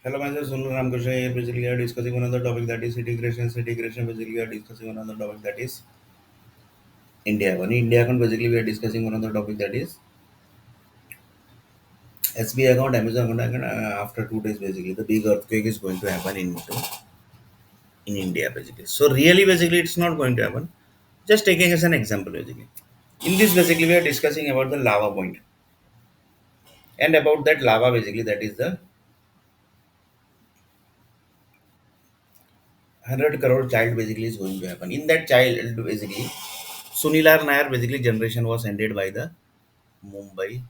Hello, myself Sunil Ramkrishna here. Basically, we are discussing another topic that is integration. Integration. Basically, we are discussing another topic that is India. One India account. Basically, we are discussing another topic that is SBI account, Amazon account. After 2 days, basically, the big earthquake is going to happen in India. Basically, so really, basically, it's not going to happen. Just taking as an example, basically. In this, basically, we are discussing about the lava point and about that lava. Basically, that is the 100 crore child. Basically, is going to happen. In that child, basically, Sunilar Nair basically generation was ended by the Mumbai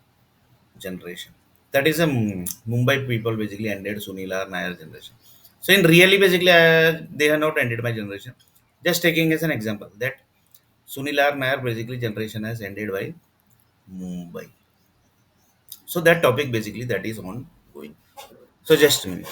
generation. That is a Mumbai people basically ended Sunila Nair generation. So in really basically they have not ended my generation. Just taking as an example that Sunila Nair basically generation has ended by Mumbai. So that topic basically that is ongoing. So just a minute.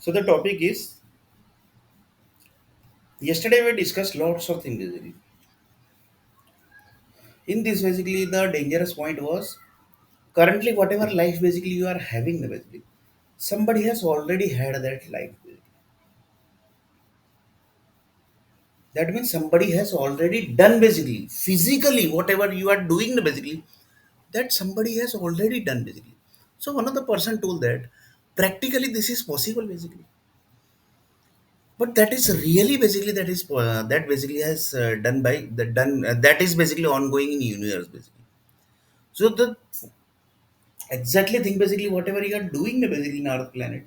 So the topic is yesterday we discussed lots of things basically. In this basically the dangerous point was currently whatever life basically you are having basically somebody has already had that life. That means somebody has already done basically physically whatever you are doing basically that somebody has already done basically. So one of the person told that practically this is possible basically, but that is really basically that basically has done by the done that is basically ongoing in universe basically. So the exactly thing basically whatever you are doing basically in our planet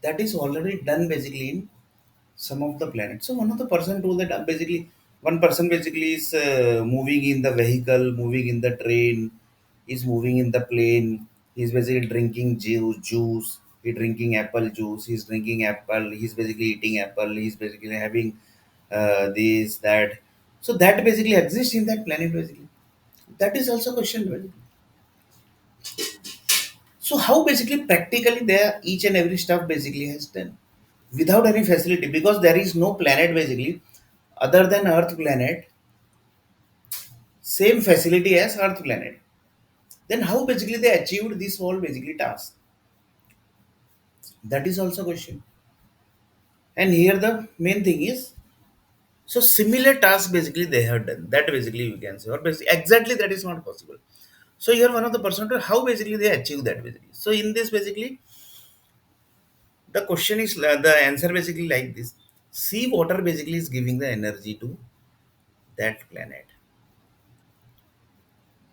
that is already done basically in some of the planets. So one of the person told that basically one person basically is moving in the vehicle, moving in the train, is moving in the plane. He's basically drinking juice. He drinking apple juice. He's drinking apple. He's basically eating apple. He's basically having this that. So that basically exists in that planet basically. That is also question basically. So how basically practically there each and every stuff basically has done without any facility because there is no planet basically other than Earth planet, same facility as Earth planet. Then how basically they achieved this whole basically task? That is also question. And here the main thing is so similar task basically they have done. That basically you can say, or basically exactly that is not possible. So here one of the person to how basically they achieve that basically. So in this basically the question is the answer basically like this. Sea water basically is giving the energy to that planet,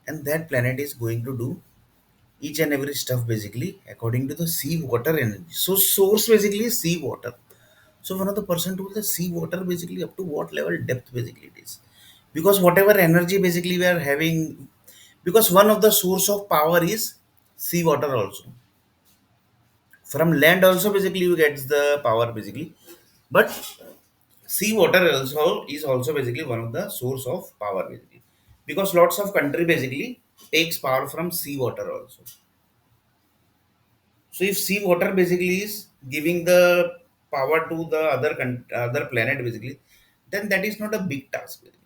and that planet is going to do each and every stuff basically according to the sea water energy. So source basically is sea water. So one of the person told the sea water basically up to what level depth basically it is, because whatever energy basically we are having, because one of the source of power is sea water also. From land also basically you get the power basically, but sea water also is also basically one of the source of power basically, because lots of country basically takes power from sea water also. So if sea water basically is giving the power to the other planet basically, then that is not a big task. Basically.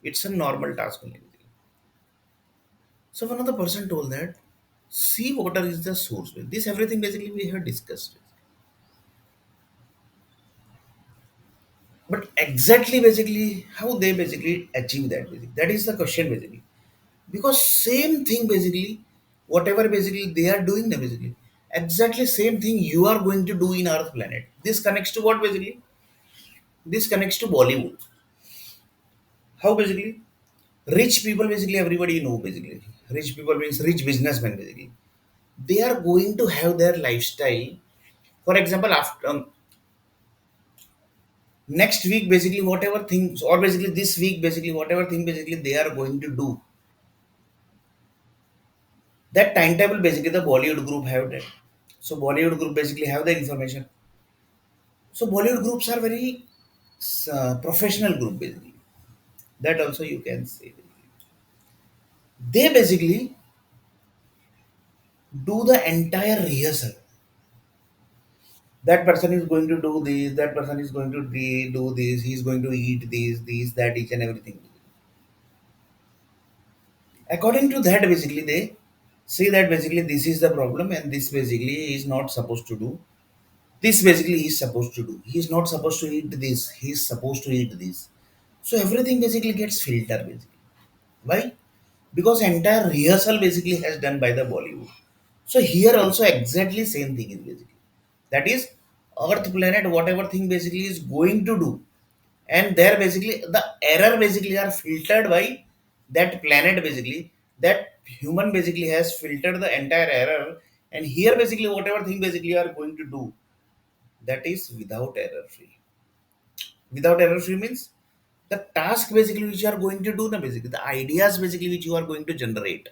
It's a normal task only. Basically. So one of the person told that sea water is the source. This everything basically we have discussed. But exactly basically how they basically achieve that basically. That is the question basically. Because same thing basically, whatever basically they are doing basically, exactly same thing you are going to do in Earth planet. This connects to what basically? This connects to Bollywood. How basically? Rich people basically everybody know basically. Rich people means rich businessmen basically. They are going to have their lifestyle. For example, after next week basically whatever things or basically this week basically whatever thing basically they are going to do. That timetable basically the Bollywood group have that. So Bollywood group basically have the information. So Bollywood groups are very professional group basically. That also you can say. They basically do the entire rehearsal. That person is going to do this. That person is going to do this. He's going to eat this, that, each and everything. According to that, basically they say that basically this is the problem and this basically is not supposed to do. This basically he's supposed to do. He's not supposed to eat this. He's supposed to eat this. So everything basically gets filtered basically. Why? Because entire rehearsal basically has done by the Bollywood. So here also exactly same thing is basically. That is Earth planet whatever thing basically is going to do, and there basically the error basically are filtered by that planet basically. That human basically has filtered the entire error, and here basically whatever thing basically you are going to do, that is without error free. Without error free means the task basically which you are going to do na basically the ideas basically which you are going to generate.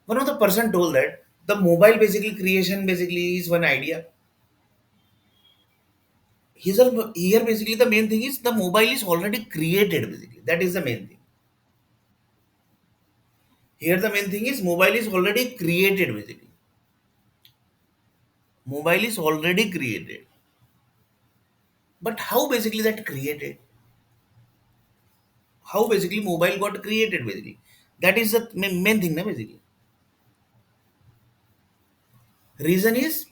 One of the person told that the mobile basically creation basically is one idea. Here basically the main thing is the mobile is already created basically. That is the main thing. Here the main thing is mobile is already created basically. Mobile is already created. But how basically that created? How basically mobile got created basically? That is the main thing na basically. Reason is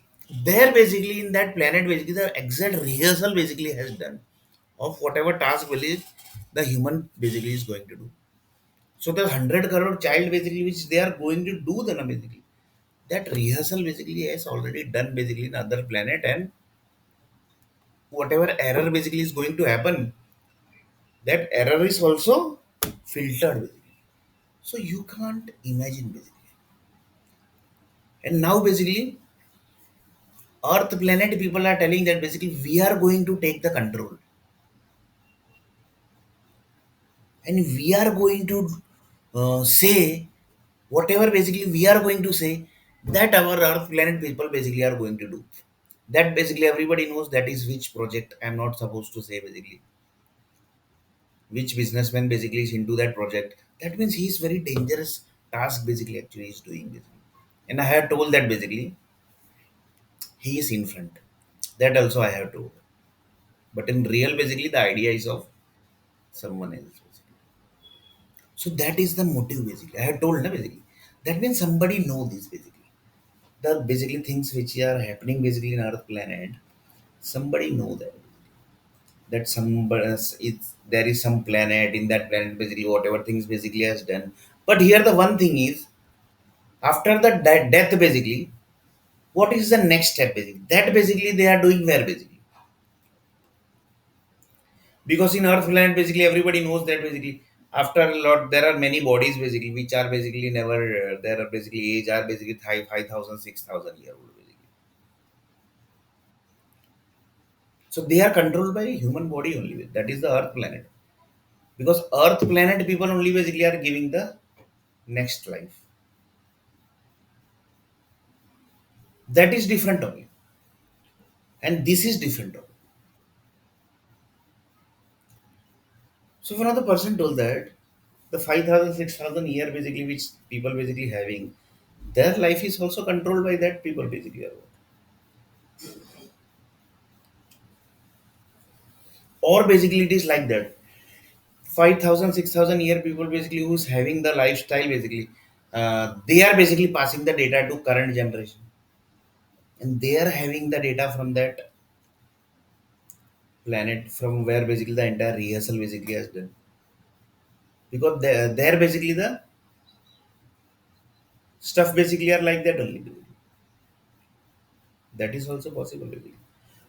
there basically in that planet basically the exact rehearsal basically has done of whatever task basically the human basically is going to do. So the 100 crore child basically which they are going to do the na basically that rehearsal basically has already done basically in other planet, and whatever error basically is going to happen, that error is also filtered basically. So you can't imagine basically. And now basically Earth planet people are telling that basically we are going to take the control, and we are going to say whatever basically we are going to say that our Earth planet people basically are going to do. That basically everybody knows that is which project. I'm not supposed to say basically which businessman basically is into that project. That means he is very dangerous task basically actually is doing basically. And I have told that basically he is in front. That also I have told. But in real basically the idea is of someone else basically. So that is the motive basically. I have told na basically. That means somebody know this basically. The basically things which are happening basically in our planet, somebody know that somebody it's there is some planet in that planet basically whatever things basically has done. But here the one thing is after the death basically what is the next step basically that basically they are doing where basically, because in Earth planet basically everybody knows that basically after a lot there are many bodies basically which are basically never there are basically age are basically 5,000 6,000 year old basically. So they are controlled by human body only, that is the Earth planet, because Earth planet people only basically are giving the next life. That is different only, and this is different only. So one of the person told that the 5,000 6,000 year basically which people basically having, their life is also controlled by that people basically. Or basically it is like that 5,000 6,000 year people basically who's having the lifestyle basically, they are basically passing the data to current generation, and they are having the data from that planet from where basically the entire rehearsal basically has done, because they're basically the stuff basically are like that only. That is also possible basically.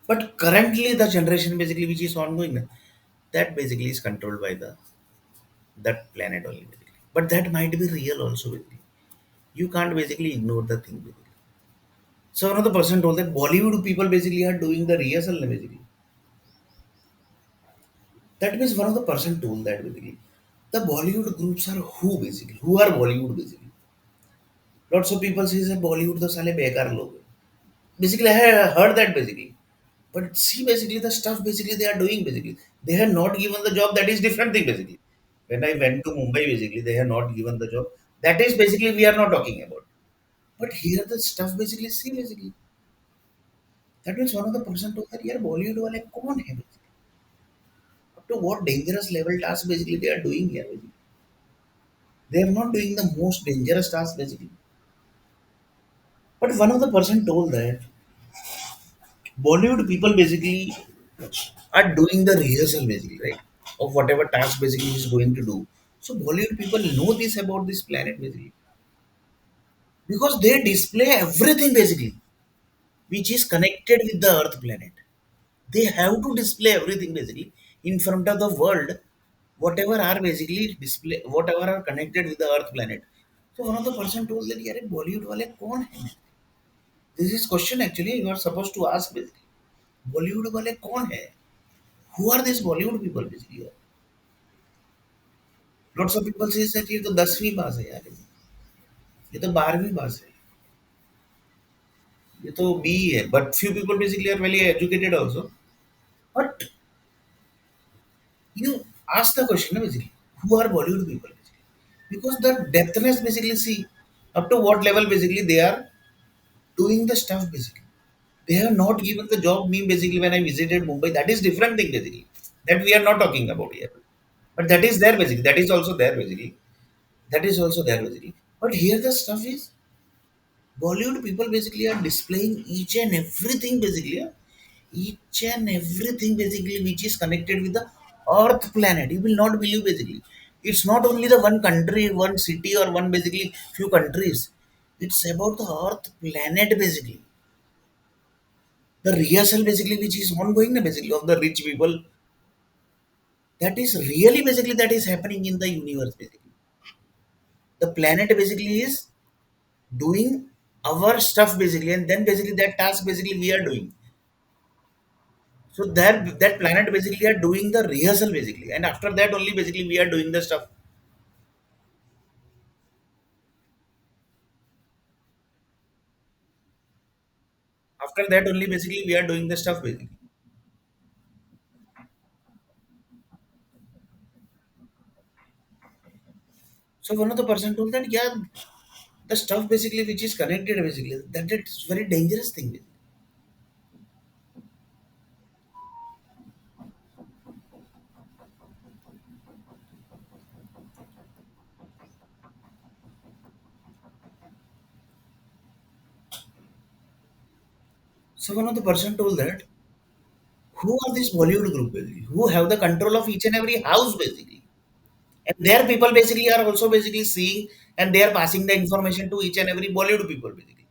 But currently the generation basically which is ongoing, that basically is controlled by the that planet only basically. But that might be real also basically. You can't basically ignore the thing basically. So another person told that Bollywood people basically are doing the rehearsal basically. That means one of the person told that basically. The Bollywood groups are who basically? Who are Bollywood basically? Lots of people say that Bollywood तो साले बेकार लोग हैं. Basically, I have heard that basically. But see, basically, the stuff basically they are doing basically. They have not given the job. That is different thing basically. When I went to Mumbai, basically, they have not given the job. That is basically we are not talking about. But here the stuff basically see basically. That means one of the person told that here Bollywood wale कौन है basically? Up to what dangerous level task basically they are doing here basically. They are not doing the most dangerous task basically. But one of the person told that Bollywood people basically are doing the rehearsal basically, right? Of whatever task basically he's going to do. So Bollywood people know this about this planet basically. Because they display everything basically, which is connected with the Earth planet. They have to display everything basically in front of the world, whatever are basically display, whatever are connected with the Earth planet. So one of the person told that, "यार Bollywood वाले कौन है?" This is question actually you are supposed to ask basically. Bollywood वाले कौन है? Who are these Bollywood people basically? Lots of people say that ये तो 10वीं पास है यार, ये तो 12वीं पास है, ये तो बी है. But few people basically are very educated also. But you ask the question basically, who are Bollywood people basically? Because the depthness basically see up to what level basically they are doing the stuff basically. They have not given the job me basically when I visited Mumbai. That is different thing basically. That we are not talking about here. But that is there basically. That is also there basically. That is also there basically. But here the stuff is Bollywood people basically are displaying each and everything basically. Yeah? Each and everything basically which is connected with the Earth planet. You will not believe basically. It's not only the one country, one city, or one basically few countries. It's about the Earth planet basically. The rehearsal basically which is ongoing basically of the rich people. That is really basically that is happening in the universe basically. The planet basically is doing our stuff basically, and then basically that task basically we are doing. So that planet basically are doing the rehearsal basically, and after that only basically we are doing the stuff. After that only basically we are doing the stuff basically. So one of the person told that yeah, the stuff basically which is connected basically that it's very dangerous thing. Basically. So one of the person told that who are this Bollywood group basically who have the control of each and every house basically, and their people basically are also basically seeing and they are passing the information to each and every Bollywood people basically.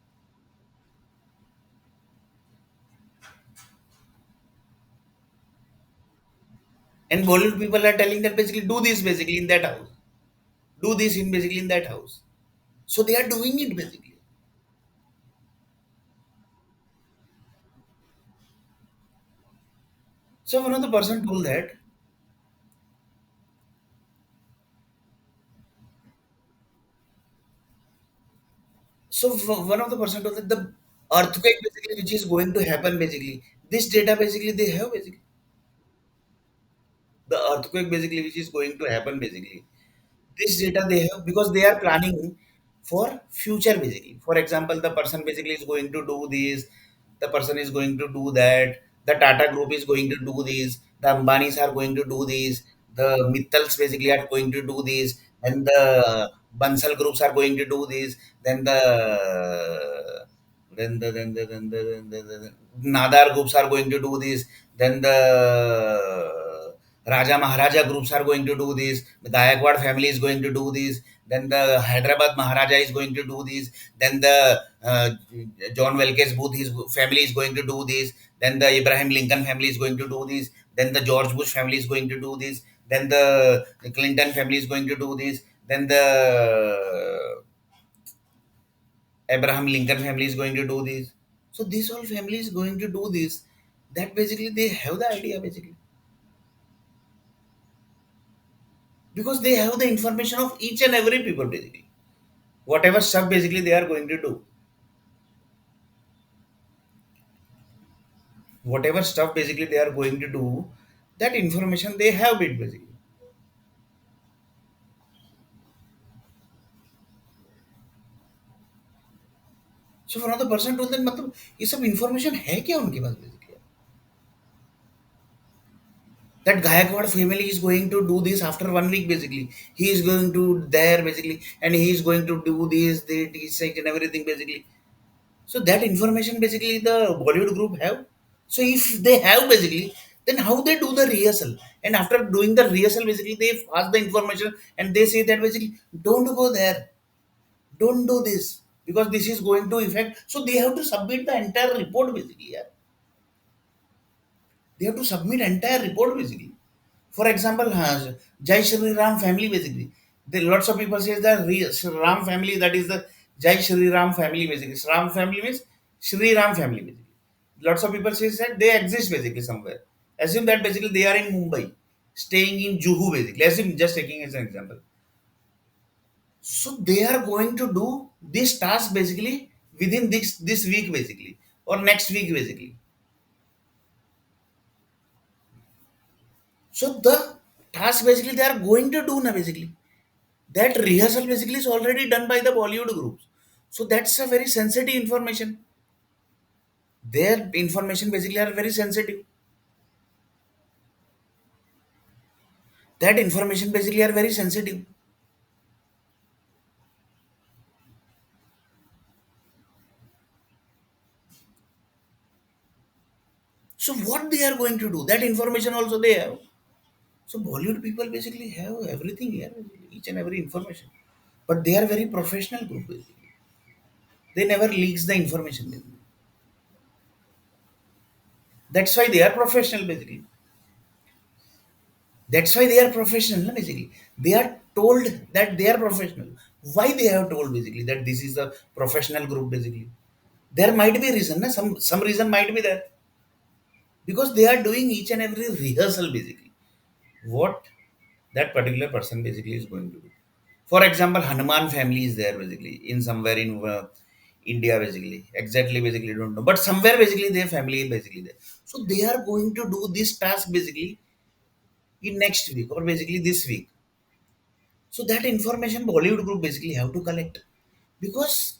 And Bollywood people are telling that basically do this basically in that house, do this in basically in that house. So they are doing it basically. So one of the person told that. So one of the person told that the earthquake basically which is going to happen basically. This data basically they have basically. The earthquake basically which is going to happen basically. This data they have because they are planning for future basically. For example, the person basically is going to do this, the person is going to do that, the Tata group is going to do this, the Ambanis are going to do this, the Mittals basically are going to do this, and the Bansal groups are going to do this, then the Nadar groups are going to do this, then the Raja Maharaja groups are going to do this, the Gaikwad family is going to do this, then the Hyderabad Maharaja is going to do this, then the John Welkes Booth his family is going to do this, then the Abraham Lincoln family is going to do this, then the George Bush family is going to do this, then the Clinton family is going to do this, then the Abraham Lincoln family is going to do this. So this whole family is going to do this. That basically they have the idea basically because they have the information of each and every people basically. Whatever stuff basically they are going to do. whatever stuff basically they are going to do, that information they have it basically. So for another person told them मतलब ये सब information है क्या उनके पास basically. That Gaikwad family is going to do this after 1 week basically. He is going to there basically, and he is going to do this and everything basically. So that information basically the Bollywood group have. So if they have basically, then how they do the rehearsal? And after doing the rehearsal, basically they pass the information and they say that basically don't go there, don't do this because this is going to affect. So they have to submit the entire report basically. Yeah. They have to submit entire report basically. For example, Jai Shri Ram family basically. Lots of people say that Ram family, that is the Jai Shri Ram family basically. Ram family means Shri Ram family basically. Lots of people say that they exist basically somewhere. Assume that basically they are in Mumbai, staying in Juhu basically. Assume, just taking as an example. So they are going to do this task basically within this week basically or next week basically. So the task basically they are going to do now basically. That rehearsal basically is already done by the Bollywood groups. So that's a very sensitive information. Their information basically are very sensitive. That information basically are very sensitive. So what they are going to do? That information also they have. So Bollywood people basically have everything here, each and every information. But they are very professional group basically. They never leaks the information basically. That's why they are professional basically. That's why they are professional, na, basically. They are told that they are professional. Why they have told basically that this is a professional group basically? There might be reason, na? Some reason might be there because they are doing each and every rehearsal basically. What that particular person basically is going to do. For example, Hanuman family is there basically in somewhere in India basically. Exactly basically don't know, but somewhere basically their family is basically there. So they are going to do this task basically in next week or basically this week. So that information Bollywood group basically have to collect because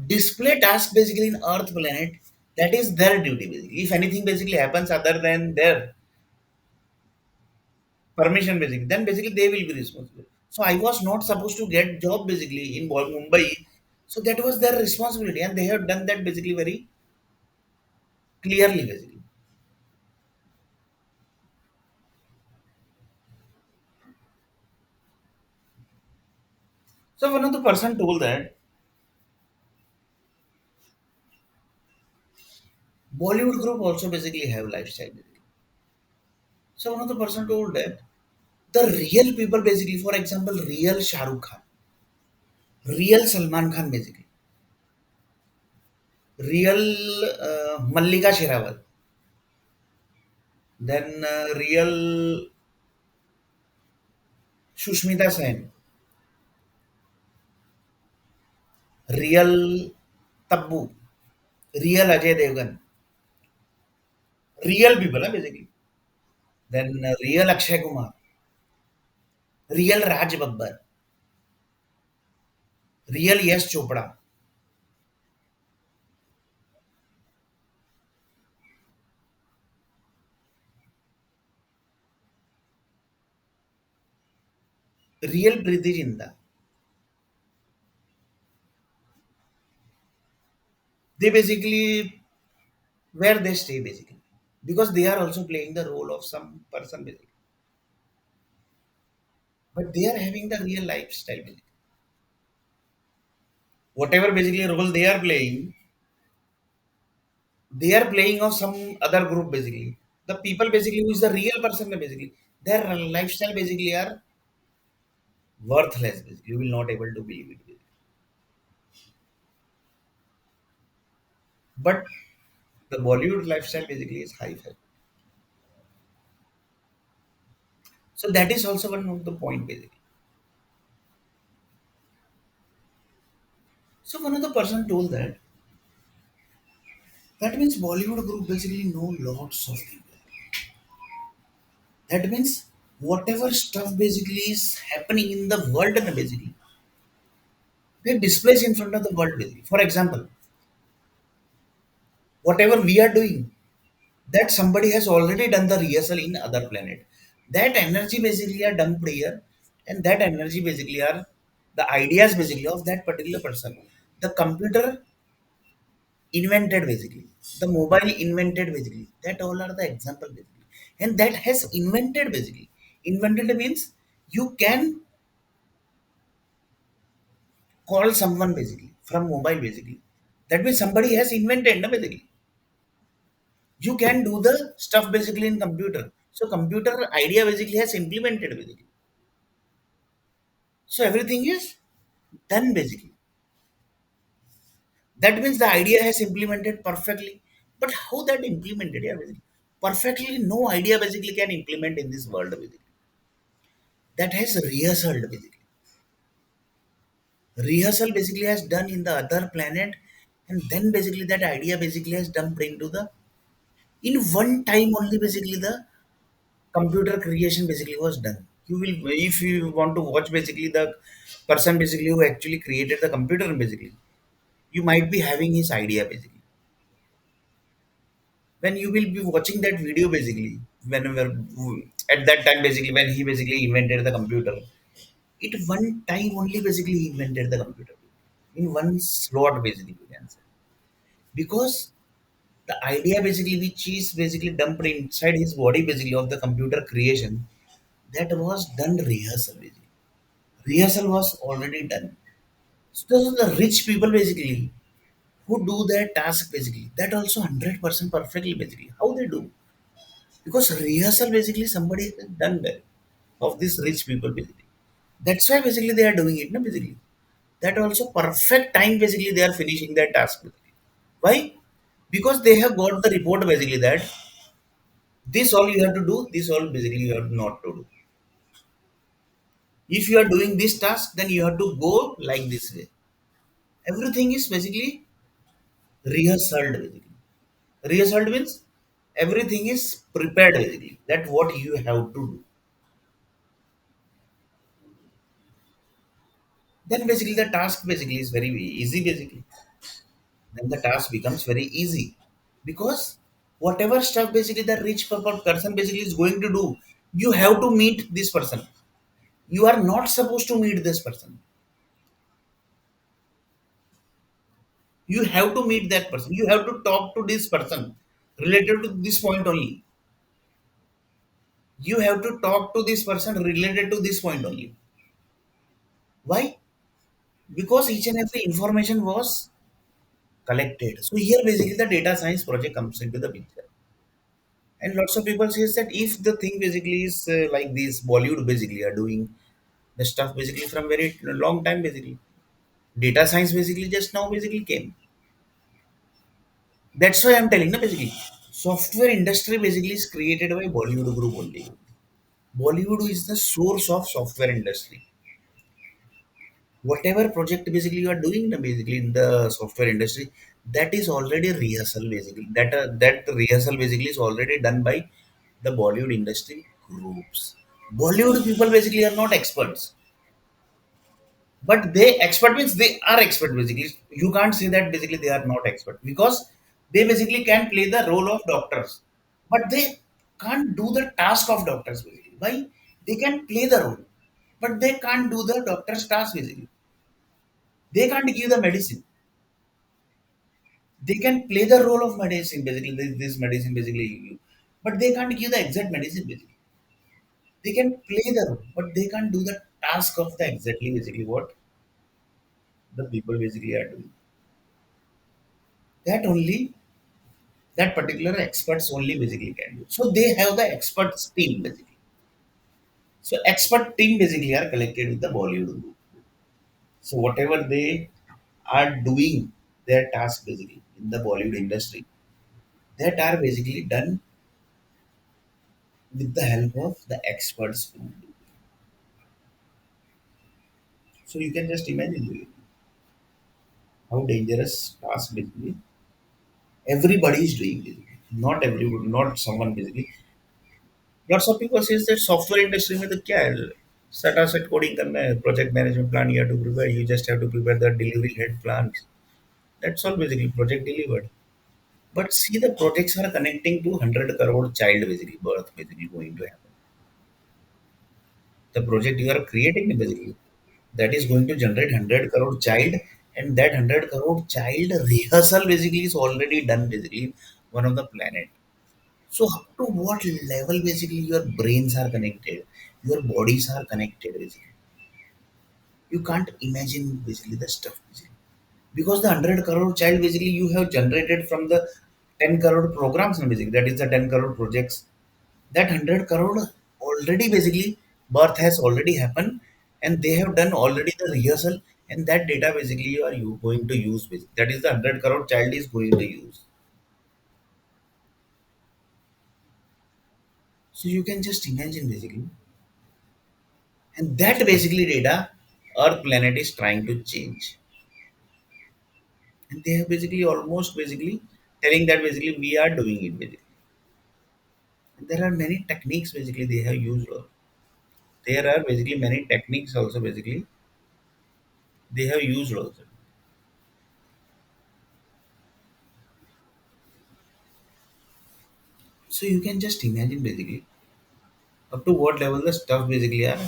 display task basically in Earth planet, that is their duty basically. If anything basically happens other than their permission basically, then basically they will be responsible. So I was not supposed to get job basically in Mumbai. So that was their responsibility and they have done that basically very clearly basically. So one of the person told that Bollywood group also basically have lifestyle basically. So one of the person told that the real people basically, for example, real Shah Rukh Khan, real Salman Khan basically, real Mallika Sherawat, then real Shushmita Sen, real Tabbu, real Ajay Devgan, real people basically, then real Akshay Kumar, real Raj Babbar, real Yash Chopra, real Priti Zinta. They basically where they stay basically because they are also playing the role of some person basically, but they are having the real lifestyle basically. Whatever basically role they are playing of some other group basically. The people basically who is the real person basically, their lifestyle basically are worthless basically. You will not able to believe it. Basically. But the Bollywood lifestyle basically is high five. So that is also one of the point basically. So one of the person told that That means Bollywood group basically know lots of people. That means whatever stuff basically is happening in the world and basically they displays in front of the world basically. For example, whatever we are doing, that somebody has already done the rehearsal in other planet. That energy basically are dumped here, and that energy basically are the ideas basically of that particular person. The computer invented basically, the mobile invented basically. That all are the example basically, and that has invented basically. Invented means you can call someone basically from mobile basically. That means somebody has invented na, basically. You can do the stuff basically in computer. So computer idea basically has implemented basically. So everything is done basically. That means the idea has implemented perfectly. But how that implemented? Yeah, basically. Perfectly, no idea basically can implement in this world basically. That has rehearsed basically. Rehearsal basically has done in the other planet, and then basically that idea basically has dumped into the in one time only basically the computer creation basically was done. You will if you want to watch basically the person basically who actually created the computer basically, you might be having his idea basically. When you will be watching that video basically, whenever at that time basically when he basically invented the computer, it one time only basically he invented the computer in one slot basically you can say because the idea basically which is basically dumped inside his body basically of the computer creation that was done rehearsal basically. Rehearsal was already done. So those are the rich people basically who do their task basically. That also 100% perfectly basically. How they do? Because rehearsal basically somebody has done that of these rich people basically. That's why basically they are doing it, no basically. That also perfect time basically they are finishing their task basically. Why? Because they have got the report basically that this all you have to do, this all basically you have not to do. If you are doing this task, then you have to go like this way. Everything is basically rehearsed basically. Rehearsed means everything is prepared basically. That what you have to do. Then basically the task basically is very easy basically. Then the task becomes very easy because whatever stuff basically the rich person basically is going to do, you have to meet this person. You are not supposed to meet this person. You have to meet that person. You have to talk to this person related to this point only. You have to talk to this person related to this point only. Why? Because each and every information was collected. So here basically the data science project comes into the picture. And lots of people says that if the thing basically is like this, Bollywood basically are doing the stuff basically from very long time basically. Data science basically just now basically came. That's why I'm telling no basically. Software industry basically is created by Bollywood group only. Bollywood is the source of software industry. Whatever project basically you are doing basically in the software industry, that is already rehearsal basically. That rehearsal basically is already done by the Bollywood industry groups. Bollywood people basically are not experts, but they expert means they are expert basically. You can't say that basically they are not expert because they basically can play the role of doctors, but they can't do the task of doctors basically. Why? They can play the role, but they can't do the doctor's task basically. They can't give the medicine. They can play the role of medicine basically. This medicine basically, but they can't give the exact medicine basically. They can play the role, but they can't do the task of the exactly basically what the people basically are doing. That only that particular experts only basically can do. So they have the experts team basically. So expert team basically are collected with the Bollywood group. So whatever they are doing their task basically in the Bollywood industry, that are basically done with the help of the experts. So you can just imagine how dangerous task basically. Everybody is doing basically. Not everybody, not someone basically. Lots of people says that software industry में तो क्या है? Sata set coding करना है, project management plan you have to prepare. You just have to prepare the delivery head plans. That's all basically project delivered. But see, the projects are connecting to 100 crore child basically birth basically going to happen. The project you are creating basically that is going to generate 100 crore child, and that 100 crore child rehearsal basically is already done basically one of the planet. So up to what level basically your brains are connected, your bodies are connected basically. You can't imagine basically the stuff basically. Because the 100 crore child basically you have generated from the 10 crore programs basically, that is the 10 crore projects. That 100 crore already basically birth has already happened, and they have done already the rehearsal, and that data basically you going to use basically. That is the 100 crore child is going to use. So you can just imagine basically, and that basically data Earth planet is trying to change, and they have basically almost basically telling that basically we are doing it basically. And there are many techniques basically they have used. There are basically many techniques also basically they have used also. So you can just imagine basically up to what level the stuff basically are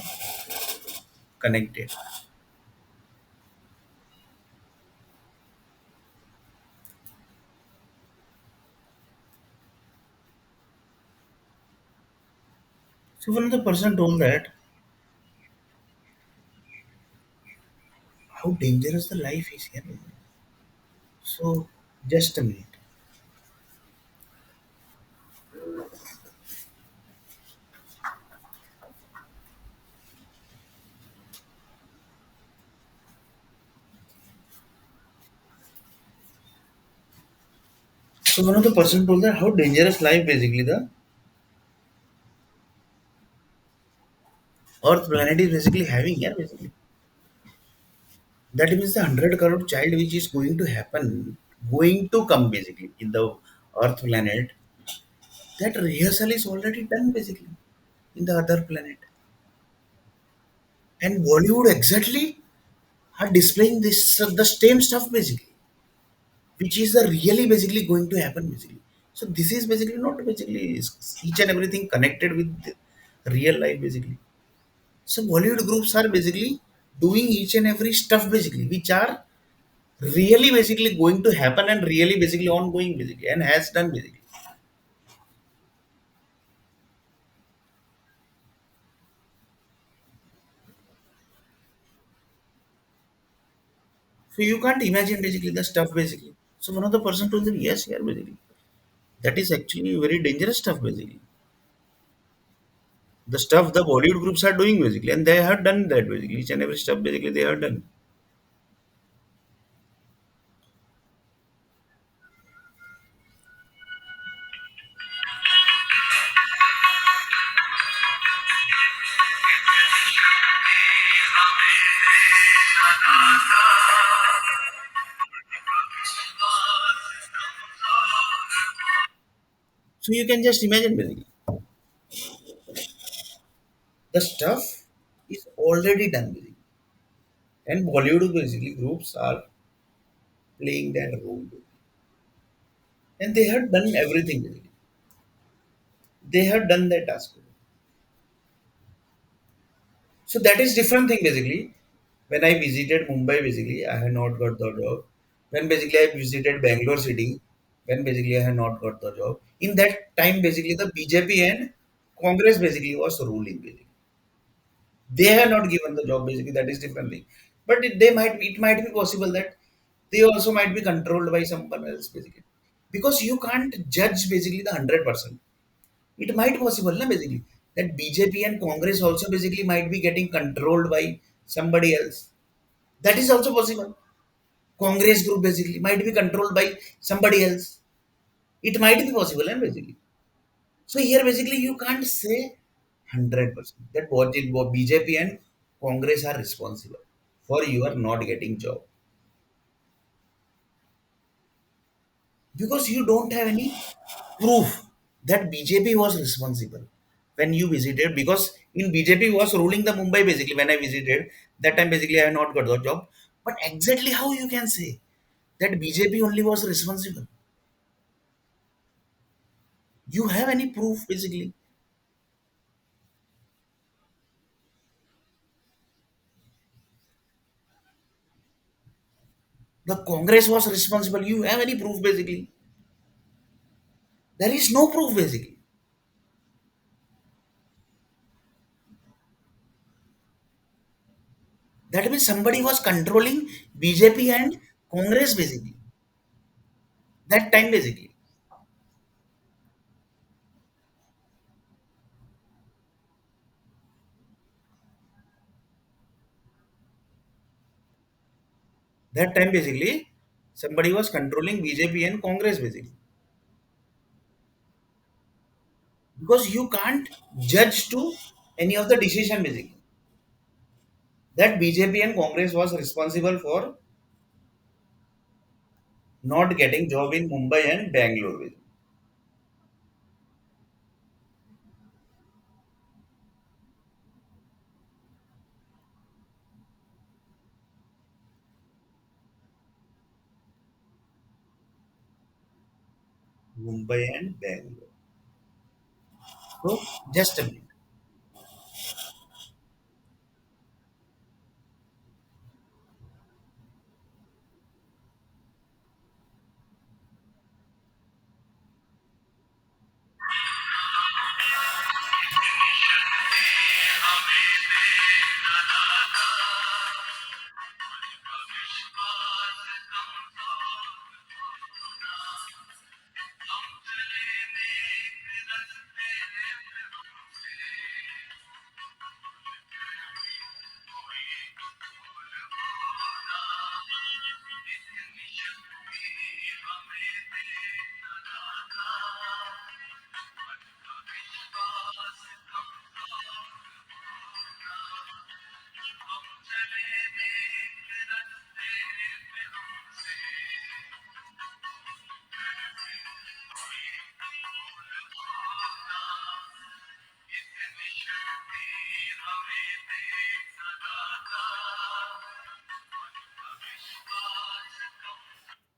connected. So one of the person told that how dangerous the life is here. So just a minute. So one of the person told that how dangerous life basically the Earth planet is basically having here basically. That means the 100 crore child which is going to happen, going to come basically in the Earth planet, that rehearsal is already done basically in the other planet. And Bollywood exactly are displaying this the same stuff basically, which is the really basically going to happen basically. So this is basically not basically each and everything connected with the real life basically. So Bollywood groups are basically doing each and every stuff basically, which are really basically going to happen and really basically ongoing basically and has done basically. So you can't imagine basically the stuff basically. So one of the person told them yes, here basically. That is actually very dangerous stuff basically. The stuff the Bollywood groups are doing basically, and they have done that basically. Each and every stuff basically they have done. So you can just imagine basically the stuff is already done basically, and Bollywood basically groups are playing that role, basically. And they have done everything basically. They have done their task. So that is different thing basically. When I visited Mumbai, basically I had not got the job. When basically I visited Bangalore city, when basically I had not got the job. In that time, basically the BJP and Congress basically was ruling basically. They have not given the job basically. That is different thing. But it might be possible that they also might be controlled by someone else basically. Because you can't judge basically the 100%. It might possible na basically that BJP and Congress also basically might be getting controlled by somebody else. That is also possible. Congress group basically might be controlled by somebody else. It might be possible, basically. So here basically you can't say 100% that what BJP and Congress are responsible for you are not getting job. because you don't have any proof that BJP was responsible when you visited. Because in BJP was ruling the Mumbai basically when I visited that time basically I have not got the job. But exactly how you can say that BJP only was responsible? You have any proof basically? The Congress was responsible. You have any proof basically? There is no proof basically. That means somebody was controlling BJP and Congress basically. That time basically. That time basically somebody was controlling BJP and Congress basically. Because you can't judge to any of the decision basically. That BJP and Congress was responsible for not getting job in Mumbai and Bangalore basically. Mumbai and Bangalore. So just a minute.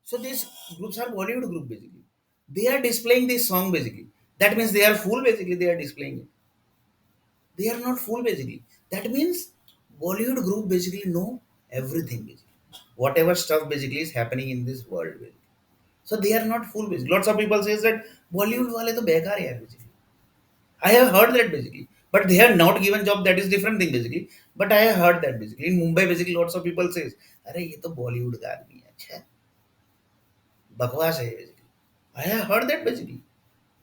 So these groups are Bollywood group basically. They are displaying this song basically. That means they are full basically. They are displaying it. They are not full basically. That means Bollywood group basically know everything basically. Whatever stuff basically is happening in this world basically. So they are not full basically. Lots of people says that Bollywood wale to bekar hai basically. I have heard that basically. But they are not given job. That is different thing basically. But I have heard that basically. In Mumbai basically lots of people says, अरे ये तो बॉलीवुड का आदमी है अच्छा बकवास है basically. I have heard that basically.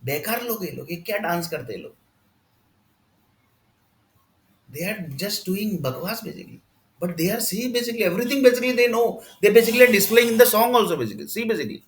बेकार लोग ये लोग ये क्या डांस करते हैं लोग they are just doing bakwas basically but they are see basically everything basically they know they basically are displaying in the song also basically see basically.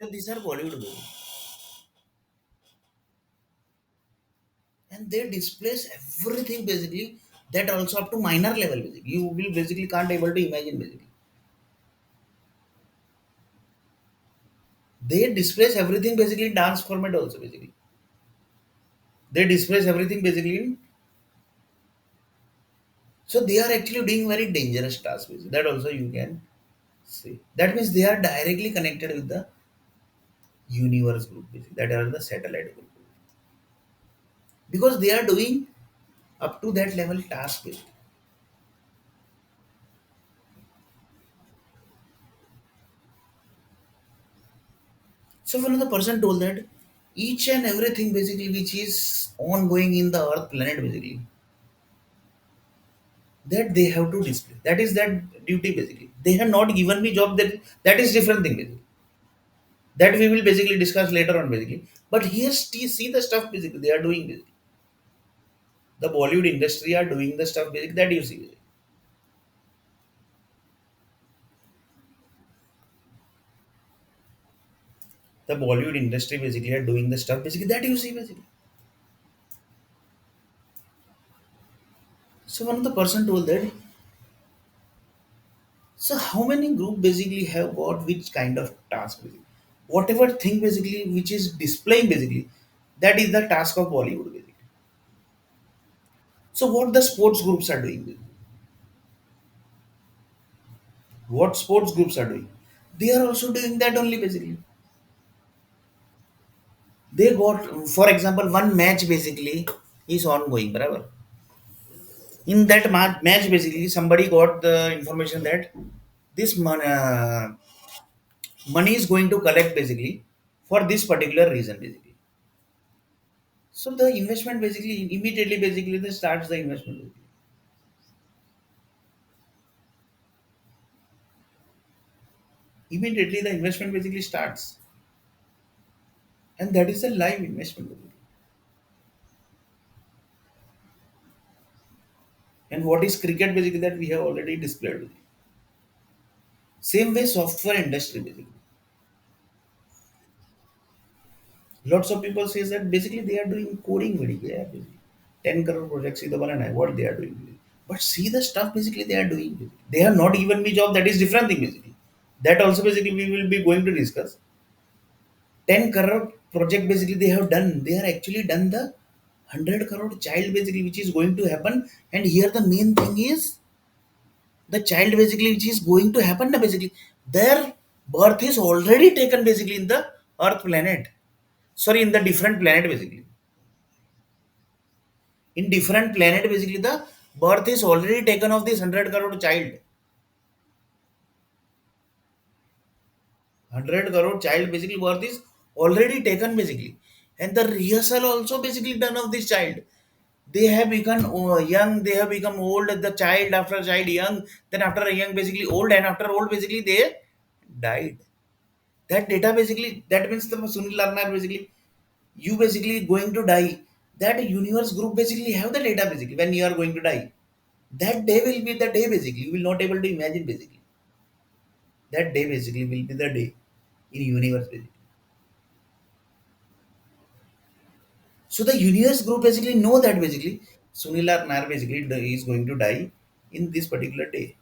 So these are Bollywood movies, and they displays everything basically. That also up to minor level basically. You will basically can't able to imagine basically. They displays everything basically in dance format also basically. They displays everything basically in, so they are actually doing very dangerous tasks basically. That also you can see. That means they are directly connected with the universe group basically. That are the satellite group. Because they are doing up to that level task basically. So one of the person told that each and everything basically which is ongoing in the earth planet basically, that they have to display. That is that duty basically. They have not given me job, that is different thing basically. That we will basically discuss later on basically. But here see the stuff basically they are doing basically. The Bollywood industry are doing the stuff basically that you see basically. The Bollywood industry basically are doing the stuff basically that you see basically. So one of the person told that, so how many group basically have got which kind of task basically? Whatever thing basically which is displaying basically, that is the task of Bollywood basically. So what the sports groups are doing basically? What sports groups are doing? They are also doing that only basically. They got, for example, one match basically is ongoing, brother. In that match basically somebody got the information that this money is going to collect basically for this particular reason basically. So the investment basically immediately basically they starts the investment basically. Immediately the investment basically starts, and that is a live investment basically. And what is cricket basically that we have already displayed basically. Same way software industry basically. Lots of people say that basically they are doing coding very yeah, basically. 10 crore projects see the one and I what they are doing basically. But see the stuff basically they are doing basically. They have not given me job, that is different thing basically. That also basically we will be going to discuss. 10 crore project basically they have done. They are actually done the 100 crore child basically which is going to happen. And here the main thing is the child basically which is going to happen na basically their birth is already taken basically in the earth planet, sorry in the different planet basically. In different planet basically the birth is already taken of this 100 crore child. 100 crore child basically birth is already taken basically, and the rehearsal also basically done of this child. They have become young, they have become old, the child after child young, then after a young basically old, and after old basically they died. That data basically, that means the Sunil Larnar basically, you basically going to die. That universe group basically have the data basically when you are going to die. That day will be the day basically. You will not able to imagine basically. That day basically will be the day in universe basically. So the universe group basically know that basically Sunil Larnar basically is going to die in this particular day.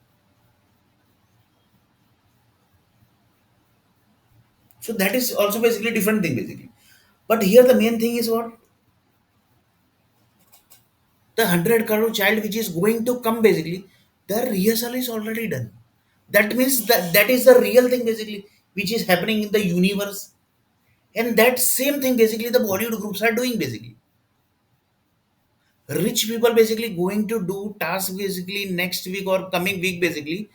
So that is also basically different thing basically. But here the main thing is what, the 100 crore child which is going to come basically, the rehearsal is already done. That means that is the real thing basically which is happening in the universe. And that same thing basically the Bollywood groups are doing basically. Rich people basically going to do task basically next week or coming week basically.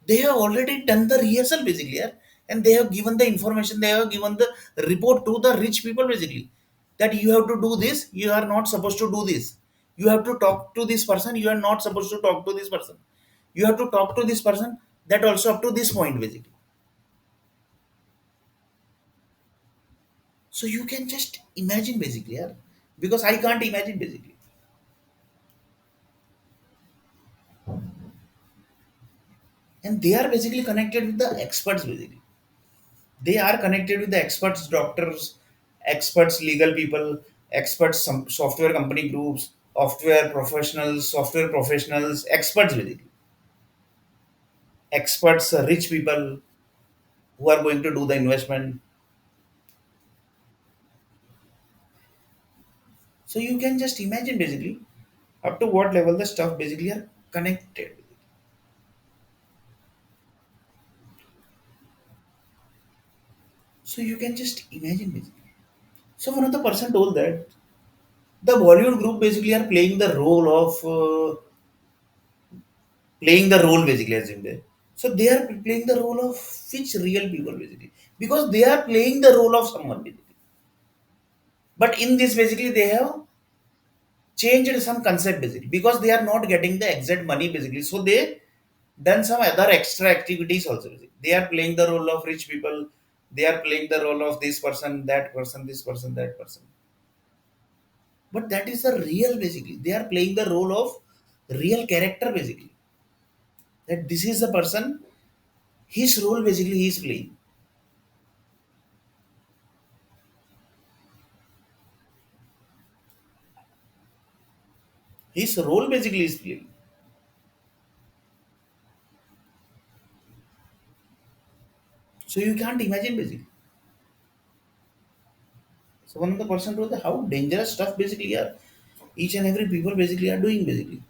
They have already done the rehearsal basically, yeah? And they have given the information, they have given the report to the rich people basically, that you have to do this, you are not supposed to do this, you have to talk to this person, you are not supposed to talk to this person, you have to talk to this person, that also up to this point basically. So you can just imagine basically, yeah? Because I can't imagine basically. And they are basically connected with the experts basically. They are connected with the experts, doctors, experts, legal people, experts, some software company groups, software professionals, experts basically, experts, rich people who are going to do the investment. So you can just imagine basically up to what level the stuff basically are connected. So you can just imagine basically. So one of the person told that the Bollywood group basically are playing the role basically as in there. So they are playing the role of which real people basically because they are playing the role of someone basically. But in this basically they have changed some concept basically because they are not getting the exact money basically. So they done some other extra activities also. Basically. They are playing the role of rich people. They are playing the role of this person, that person, this person, that person. But that is the real basically. They are playing the role of real character basically. That this is the person. His role basically he is playing. His role basically is playing. So you can't imagine basically. So one of the person told that how dangerous stuff basically are each and every people basically are doing basically.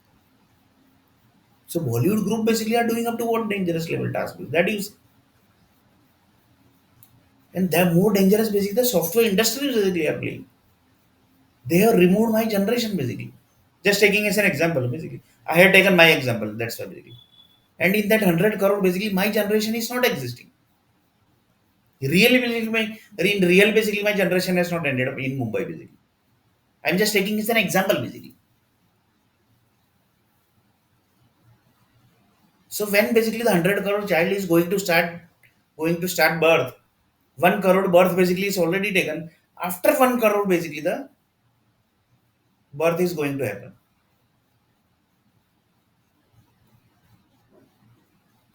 So Bollywood group basically are doing up to what dangerous level task that is, and they're more dangerous basically the software industry basically are playing. They have removed my generation basically. Just taking as an example basically. I have taken my example. That's why basically. And in that 100 crore basically my generation is not existing. Really basically my in real basically my generation has not ended up in Mumbai basically. I'm just taking as an example basically. So when basically the 100 crore child is going to start birth, 1 crore birth basically is already taken. After 1 crore basically the birth is going to happen.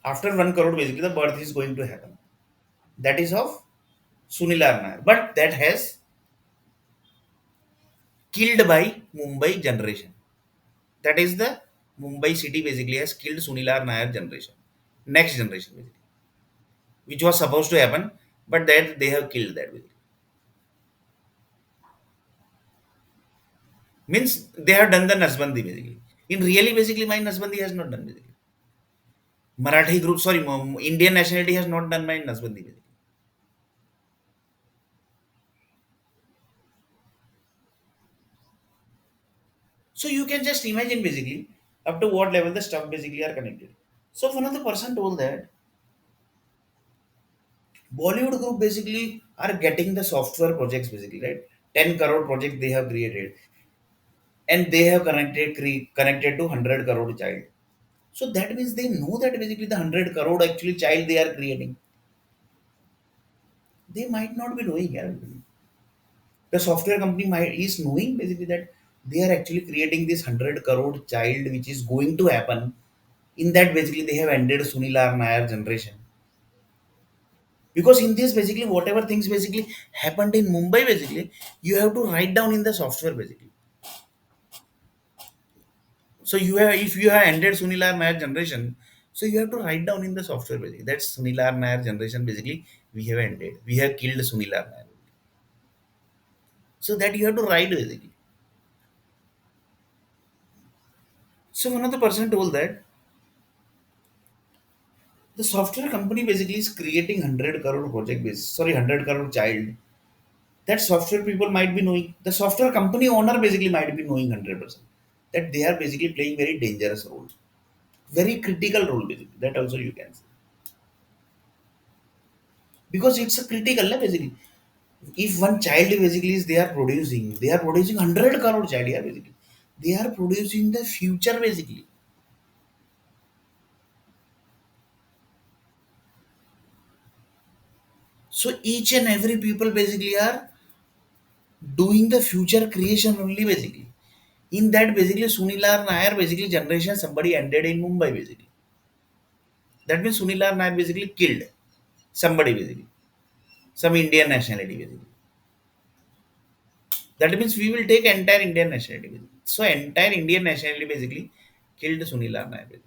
After 1 crore basically the birth is going to happen. That is of Sunil Nair. But that has killed by Mumbai generation. That is the Mumbai city basically has killed Sunil Nair generation. Next generation basically. Which was supposed to happen, but that they have killed that basically. Means they have done the Nasbandi basically. In really basically my Nasbandi has not done basically. Marathi group, sorry, Indian nationality has not done my Nasbandi basically. So you can just imagine basically up to what level the stuff basically are connected. So one of the person told that Bollywood group basically are getting the software projects basically, right? 10 crore project they have created and they have connected to 100 crore child. So that means they know that basically the 100 crore actually child they are creating. They might not be knowing. Yeah. The software company might is knowing basically that they are actually creating this 100 crore child which is going to happen. In that basically they have ended Sunil Nair generation. Because in this basically whatever things basically happened in Mumbai basically you have to write down in the software basically. So you have if you have ended Sunil Nair generation, so you have to write down in the software basically. That's Sunil Nair generation basically we have ended. We have killed Sunil Nair. So that you have to write basically. So one of the person told that the software company basically is creating 100 crore project base. Sorry, 100 crore child. That software people might be knowing. The software company owner basically might be knowing 100% that they are basically playing very dangerous role, very critical role basically. That also you can say because it's a critical basically. If one child basically is they are producing 100 crore child yeah basically. They are producing the future basically. So each and every people basically are doing the future creation only basically. In that basically Sunil Nair basically generation somebody ended in Mumbai basically. That means Sunil Nair basically killed somebody basically. some Indian nationality basically. That means we will take entire Indian nationality basically. So entire Indian nationality basically killed Sunil Nair basically.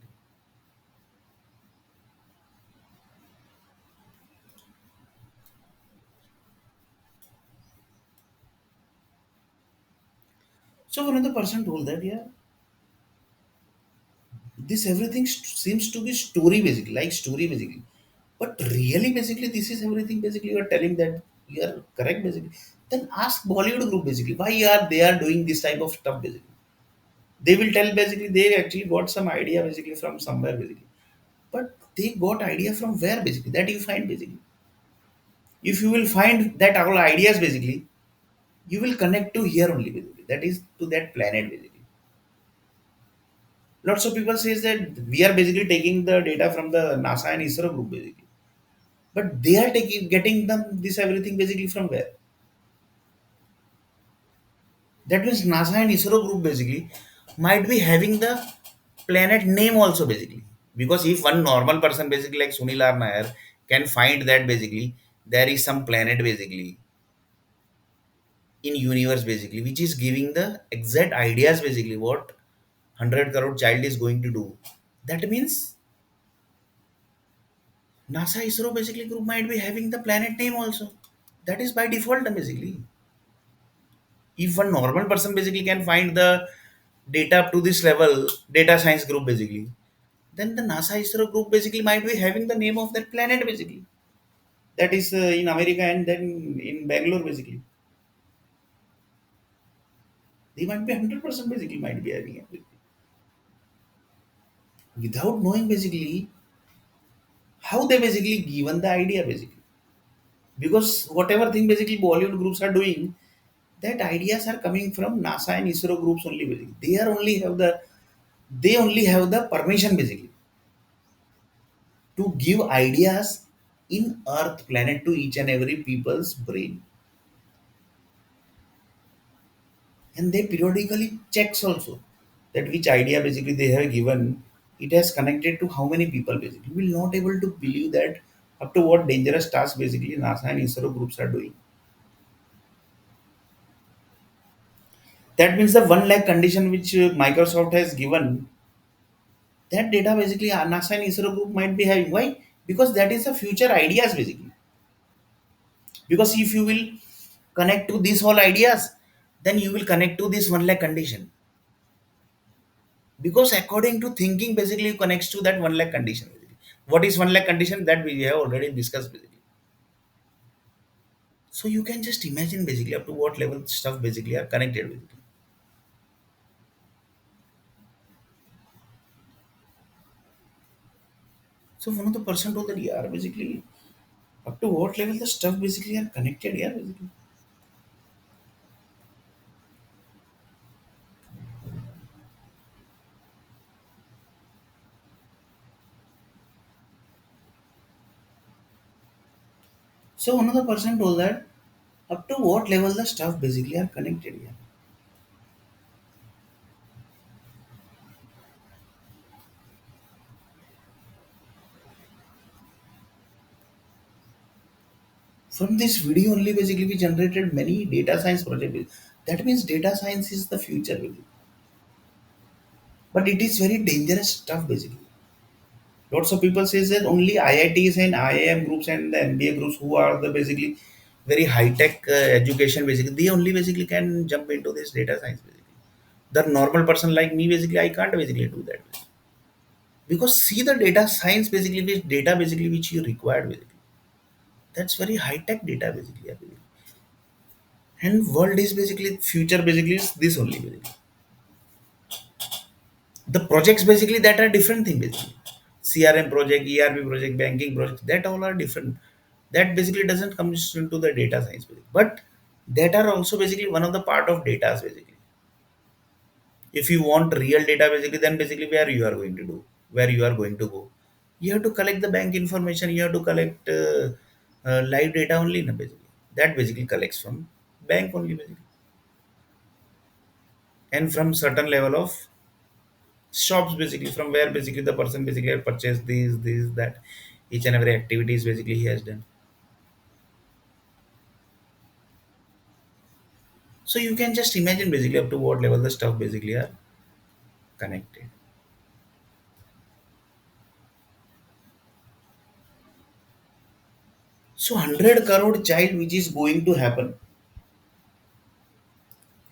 So one of the person told that, yeah, this everything seems to be story basically, like story basically. But really basically this is everything basically you are telling that you are correct basically. Then ask Bollywood group basically why are they are doing this type of stuff basically. They will tell basically they actually got some idea basically from somewhere basically. But they got idea from where basically? That you find basically. If you will find that all ideas basically, you will connect to here only basically. That is to that planet basically. Lots of people says that we are basically taking the data from the NASA and ISRO group basically. But they are taking getting them this everything basically from where? That means NASA and ISRO group basically might be having the planet name also basically. Because if one normal person basically like Sunil R. Nair can find that basically there is some planet basically in universe basically which is giving the exact ideas basically what 100 crore child is going to do. That means NASA ISRO basically group might be having the planet name also. That is by default basically. If one normal person basically can find the data up to this level, data science group basically, then the NASA ISRO group basically might be having the name of that planet basically. That is in America and then in Bangalore basically. They might be 100% basically might be having it. Without knowing basically how they basically given the idea basically. Because whatever thing basically Bollywood groups are doing, that ideas are coming from NASA and ISRO groups only basically. They only have the permission basically to give ideas in Earth planet to each and every people's brain. And they periodically checks also that which idea basically they have given, it has connected to how many people basically. We will not able to believe that up to what dangerous task basically NASA and ISRO groups are doing. That means the 1 lakh condition which Microsoft has given, that data basically NASA and ISRO group might be having. Why? Because that is the future ideas basically. Because if you will connect to these whole ideas, then you will connect to this 1 lakh condition. Because according to thinking, basically you connects to that 1 lakh condition. Basically. What is 1 lakh condition? That we have already discussed basically. So you can just imagine basically up to what level stuff basically are connected basically. So one of the person told that yeah, basically up to what level the stuff basically are connected, yeah, basically. So another person told that up to what level the stuff basically are connected, yeah. From this video only basically we generated many data science projects. That means data science is the future basically. But it is very dangerous stuff basically. Lots of people says that only IITs and IIM groups and the MBA groups who are the basically very high tech education basically they only basically can jump into this data science basically. The normal person like me basically I can't basically do that because see the data science basically which data basically which you required basically that's very high tech data basically, I believe. And world is basically future basically is this only basically. The projects basically that are different thing basically. CRM project, ERP project, banking project, that all are different. That basically doesn't come into the data science basically. But that are also basically one of the part of data basically. If you want real data basically, then basically where you are going to do, where you are going to go. You have to collect the bank information. You have to collect live data only, na, basically. That basically collects from bank only basically, and from certain level of shops basically from where basically the person basically have purchased these that each and every activities basically he has done. So you can just imagine basically up to what level the stuff basically are connected. So 100 crore child which is going to happen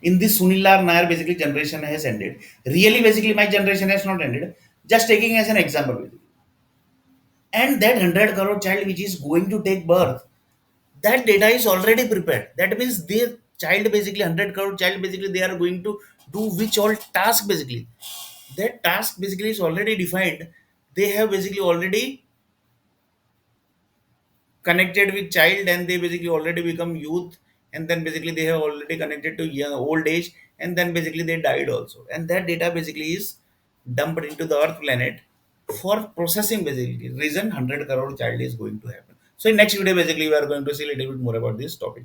in this Sunil or NAIR basically generation has ended. Really basically my generation has not ended. Just taking as an example basically. And that 100 crore child which is going to take birth, that data is already prepared. That means their child basically 100 crore child basically they are going to do which all task basically. That task basically is already defined. They have basically already connected with child and they basically already become youth, and then basically they have already connected to young old age, and then basically they died also, and that data basically is dumped into the earth planet for processing basically reason 100 crore child is going to happen. So in next video basically we are going to see a little bit more about this topic.